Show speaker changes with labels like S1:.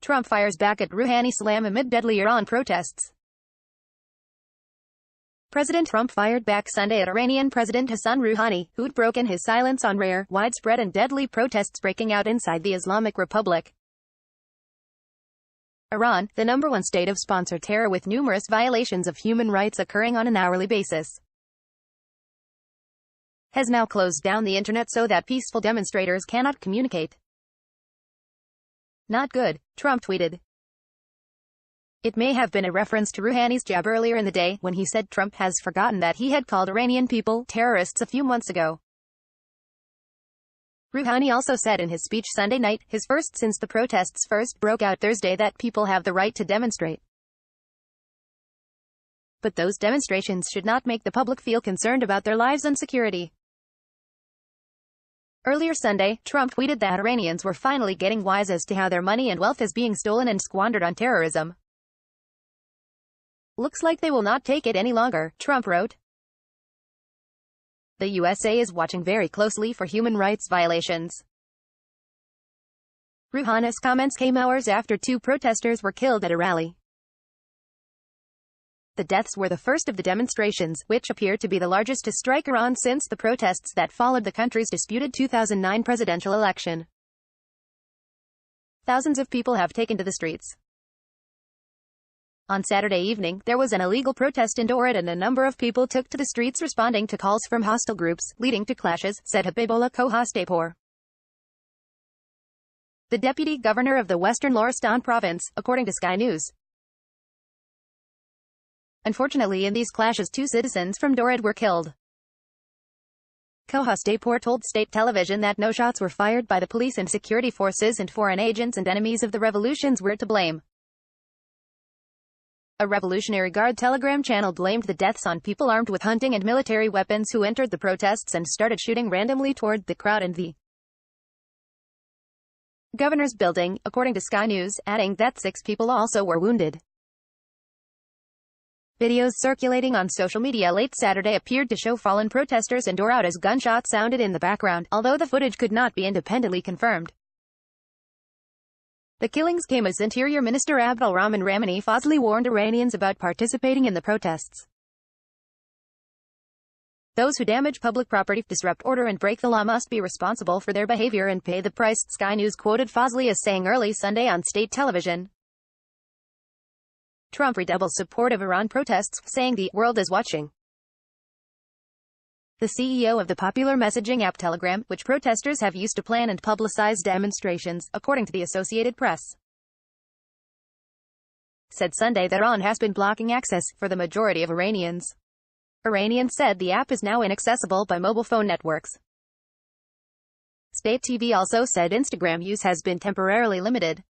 S1: Trump fires back at Rouhani slam amid deadly Iran protests. President Trump fired back Sunday at Iranian President Hassan Rouhani, who'd broken his silence on rare, widespread and deadly protests breaking out inside the Islamic Republic. Iran, the #1 state of sponsored terror with numerous violations of human rights occurring on an hourly basis, has now closed down the internet so that peaceful demonstrators cannot communicate. Not good, Trump tweeted. It may have been a reference to Rouhani's jab earlier in the day, when he said Trump has forgotten that he had called Iranian people terrorists a few months ago. Rouhani also said in his speech Sunday night, his first since the protests first broke out Thursday, that people have the right to demonstrate. But those demonstrations should not make the public feel concerned about their lives and security. Earlier Sunday, Trump tweeted that Iranians were finally getting wise as to how their money and wealth is being stolen and squandered on terrorism. Looks like they will not take it any longer, Trump wrote. The USA is watching very closely for human rights violations. Rouhani's comments came hours after 2 protesters were killed at a rally. The deaths were the first of the demonstrations, which appear to be the largest to strike Iran since the protests that followed the country's disputed 2009 presidential election. Thousands of people have taken to the streets. On Saturday evening, there was an illegal protest in Dorad and a number of people took to the streets responding to calls from hostile groups, leading to clashes, said Habibullah Kohastapur, the deputy governor of the Western Lorestan province, according to Sky News. Unfortunately, in these clashes 2 citizens from Dorad were killed. Kohastapur told state television that no shots were fired by the police and security forces, and foreign agents and enemies of the revolutions were to blame. A Revolutionary Guard Telegram channel blamed the deaths on people armed with hunting and military weapons who entered the protests and started shooting randomly toward the crowd in the governor's building, according to Sky News, adding that 6 people also were wounded. Videos circulating on social media late Saturday appeared to show fallen protesters and Dorad as gunshots sounded in the background, although the footage could not be independently confirmed. The killings came as Interior Minister Abdulrahman Rahmani Fazli warned Iranians about participating in the protests. Those who damage public property, disrupt order and break the law must be responsible for their behavior and pay the price, Sky News quoted Fazli as saying early Sunday on state television. Trump redoubles support of Iran protests, saying the world is watching. The CEO of the popular messaging app Telegram, which protesters have used to plan and publicize demonstrations, according to the Associated Press, said Sunday that Iran has been blocking access for the majority of Iranians. Iranians said the app is now inaccessible by mobile phone networks. State TV also said Instagram use has been temporarily limited.